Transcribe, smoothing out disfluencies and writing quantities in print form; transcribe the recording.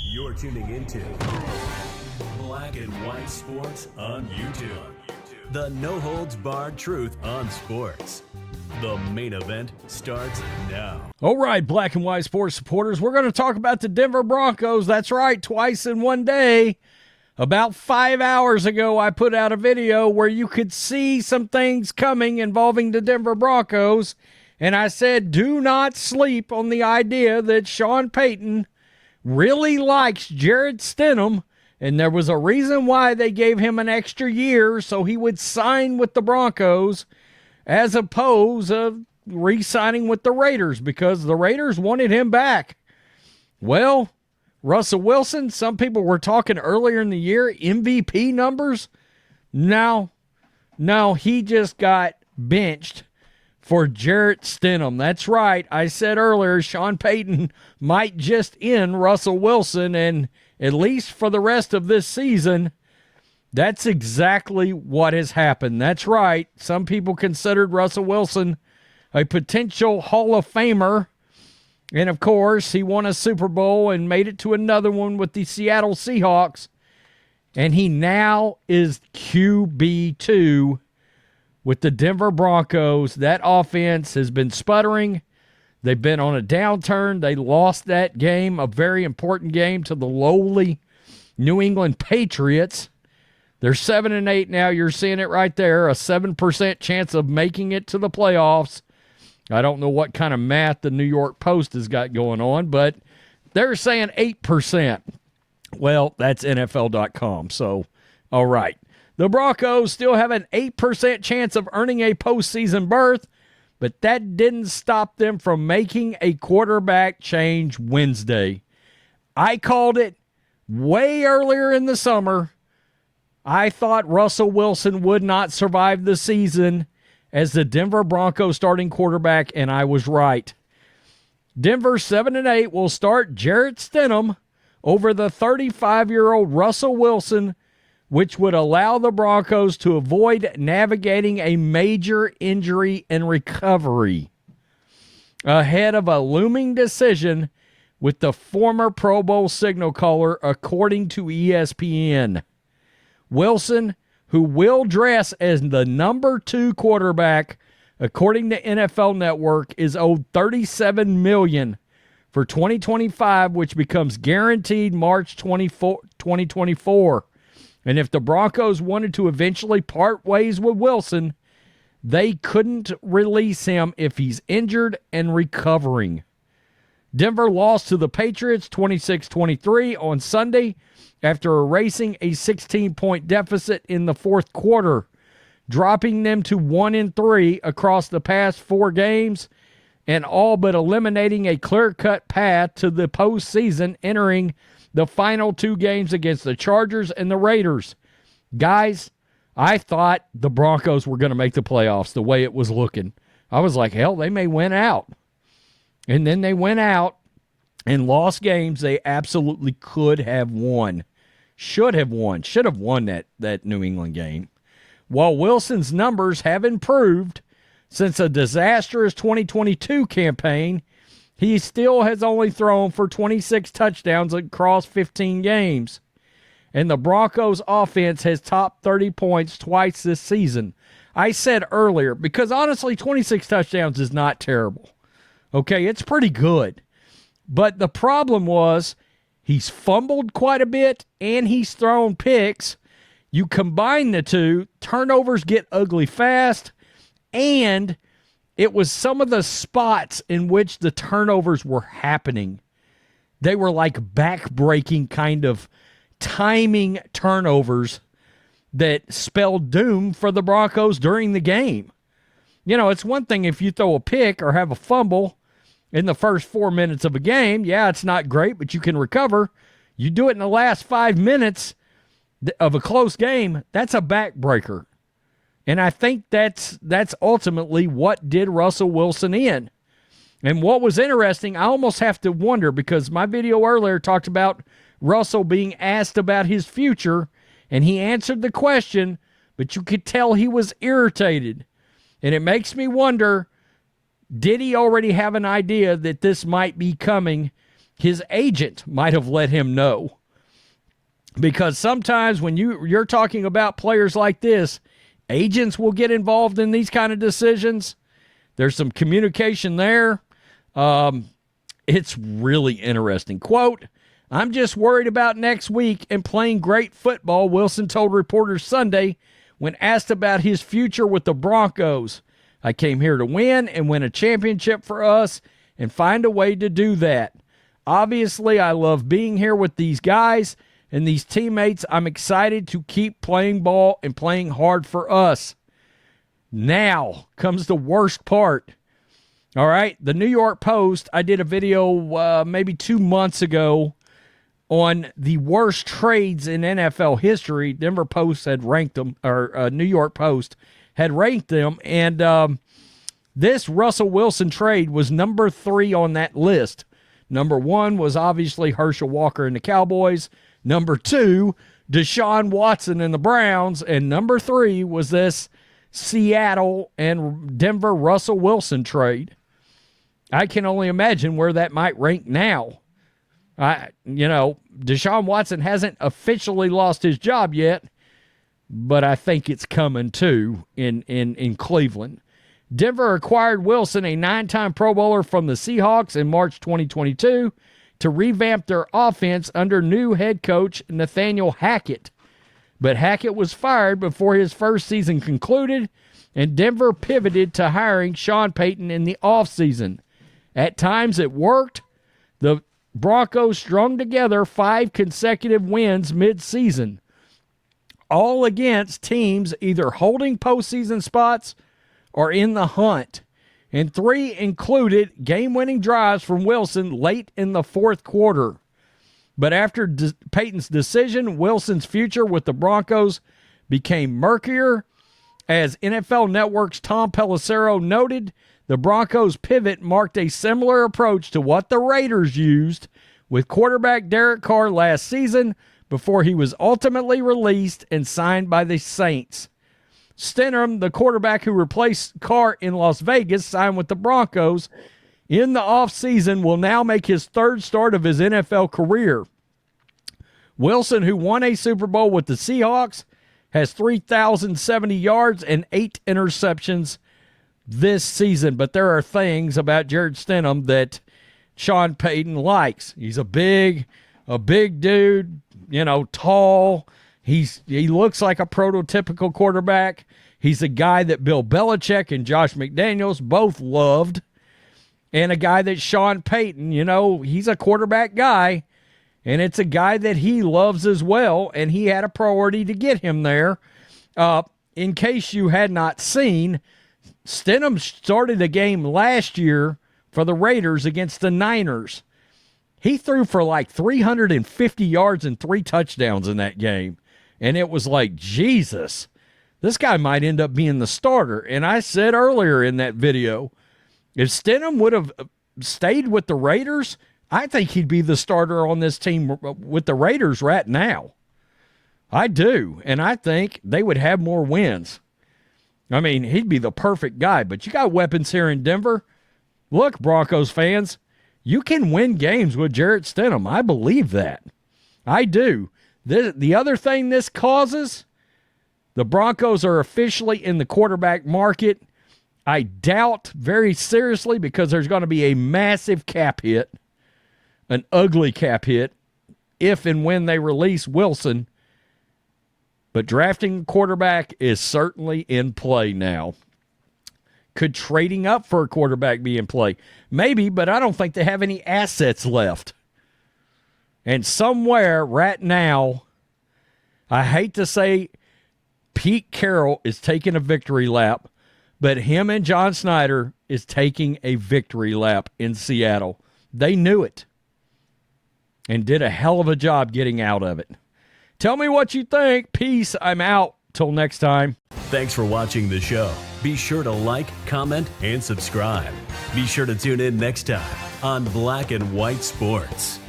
You're tuning into Black and White Sports on YouTube. The no-holds-barred truth on sports. The main event starts now. All right, Black and White Sports supporters, we're going to talk about the Denver Broncos. That's right, twice in one day. About 5 hours ago, I put out a video where you could see some things coming involving the Denver Broncos, and I said, do not sleep on the idea that Sean Payton really likes Jarrett Stidham, and there was a reason why they gave him an extra year so he would sign with the Broncos as opposed to re-signing with the Raiders because the Raiders wanted him back. Well, Russell Wilson, some people were talking earlier in the year, MVP numbers. No, he just got benched for Jarrett Stidham. That's right. I said earlier, Sean Payton might just end Russell Wilson, and at least for the rest of this season, that's exactly what has happened. That's right. Some people considered Russell Wilson a potential Hall of Famer, and of course, he won a Super Bowl and made it to another one with the Seattle Seahawks, and he now is QB2 with the Denver Broncos. That offense has been sputtering. They've been on a downturn. They lost that game, a very important game, to the lowly New England Patriots. They're 7-8 now. You're seeing it right there, a 7% chance of making it to the playoffs. I don't know what kind of math the New York Post has got going on, but they're saying 8%. Well, that's NFL.com, so all right. The Broncos still have an 8% chance of earning a postseason berth, but that didn't stop them from making a quarterback change Wednesday. I called it way earlier in the summer. I thought Russell Wilson would not survive the season as the Denver Broncos starting quarterback, and I was right. Denver 7-8 will start Jarrett Stidham over the 35-year-old Russell Wilson, which would allow the Broncos to avoid navigating a major injury and recovery ahead of a looming decision with the former Pro Bowl signal caller, according to ESPN. Wilson, who will dress as the number 2 quarterback, according to NFL Network, is owed $37 million for 2025, which becomes guaranteed March 2024. And if the Broncos wanted to eventually part ways with Wilson, they couldn't release him if he's injured and recovering. Denver lost to the Patriots 26-23 on Sunday after erasing a 16-point deficit in the fourth quarter, dropping them to 1-3 across the past 4 games and all but eliminating a clear-cut path to the postseason, entering the final 2 games against the Chargers and the Raiders. Guys, I thought the Broncos were going to make the playoffs the way it was looking. I was like, hell, they may win out. And then they went out and lost games they absolutely could have won. Should have won that New England game. While Wilson's numbers have improved since a disastrous 2022 campaign, he still has only thrown for 26 touchdowns across 15 games. And the Broncos' offense has topped 30 points twice this season. I said earlier, because honestly, 26 touchdowns is not terrible. Okay, it's pretty good. But the problem was he's fumbled quite a bit and he's thrown picks. You combine the two, turnovers get ugly fast, and it was some of the spots in which the turnovers were happening. They were like back-breaking kind of timing turnovers that spelled doom for the Broncos during the game. You know, it's one thing if you throw a pick or have a fumble in the first 4 minutes of a game. Yeah, it's not great, but you can recover. You do it in the last 5 minutes of a close game, that's a backbreaker. And I think that's ultimately what did Russell Wilson in. And what was interesting, I almost have to wonder, because my video earlier talked about Russell being asked about his future, and he answered the question, but you could tell he was irritated. And it makes me wonder, did he already have an idea that this might be coming his agent might have let him know. Because sometimes when you're talking about players like this, agents will get involved in these kind of decisions. There's some communication there. It's really interesting. Quote, "I'm just worried about next week and playing great football," Wilson told reporters Sunday when asked about his future with the Broncos. "I came here to win and win a championship for us and find a way to do that. Obviously, I love being here with these guys and these teammates. I'm excited to keep playing ball and playing hard for us." Now comes the worst part. All right, the New York Post, I did a video maybe 2 months ago on the worst trades in NFL history. Denver Post had ranked them, or New York Post had ranked them, and this Russell Wilson trade was number 3 on that list. Number 1 was obviously Herschel Walker and the Cowboys. Number 2, Deshaun Watson and the Browns. And number 3 was this Seattle and Denver Russell Wilson trade. I can only imagine where that might rank now. Deshaun Watson hasn't officially lost his job yet, but I think it's coming too in Cleveland. Denver acquired Wilson, a 9-time Pro Bowler from the Seahawks, in March 2022 to revamp their offense under new head coach Nathaniel Hackett. But Hackett was fired before his first season concluded, and Denver pivoted to hiring Sean Payton in the offseason. At times it worked. The Broncos strung together 5 consecutive wins mid-season, all against teams either holding postseason spots or in the hunt, and 3 included game-winning drives from Wilson late in the fourth quarter. But after Payton's decision, Wilson's future with the Broncos became murkier. As NFL Network's Tom Pelissero noted, the Broncos' pivot marked a similar approach to what the Raiders used with quarterback Derek Carr last season before he was ultimately released and signed by the Saints. Stidham, the quarterback who replaced Carr in Las Vegas, signed with the Broncos in the offseason, will now make his 3rd start of his NFL career. Wilson, who won a Super Bowl with the Seahawks, has 3,070 yards and 8 interceptions this season. But there are things about Jarrett Stidham that Sean Payton likes. He's a big dude, tall. He looks like a prototypical quarterback. He's a guy that Bill Belichick and Josh McDaniels both loved. And a guy that Sean Payton, he's a quarterback guy. And it's a guy that he loves as well. And he had a priority to get him there. In case you had not seen, Stidham started a game last year for the Raiders against the Niners. He threw for like 350 yards and 3 touchdowns in that game. And it was like, Jesus, this guy might end up being the starter. And I said earlier in that video, if Stidham would have stayed with the Raiders, I think he'd be the starter on this team with the Raiders right now. I do. And I think they would have more wins. I mean, he'd be the perfect guy. But you got weapons here in Denver. Look, Broncos fans, you can win games with Jarrett Stidham. I believe that. I do. The other thing this causes, the Broncos are officially in the quarterback market. I doubt very seriously, because there's going to be a massive cap hit, an ugly cap hit, if and when they release Wilson. But drafting a quarterback is certainly in play now. Could trading up for a quarterback be in play? Maybe, but I don't think they have any assets left. And somewhere right now, I hate to say Pete Carroll is taking a victory lap, but him and John Snyder is taking a victory lap in Seattle. They knew it and did a hell of a job getting out of it. Tell me what you think. Peace. I'm out. Till next time. Thanks for watching the show. Be sure to like, comment, and subscribe. Be sure to tune in next time on Black and White Sports.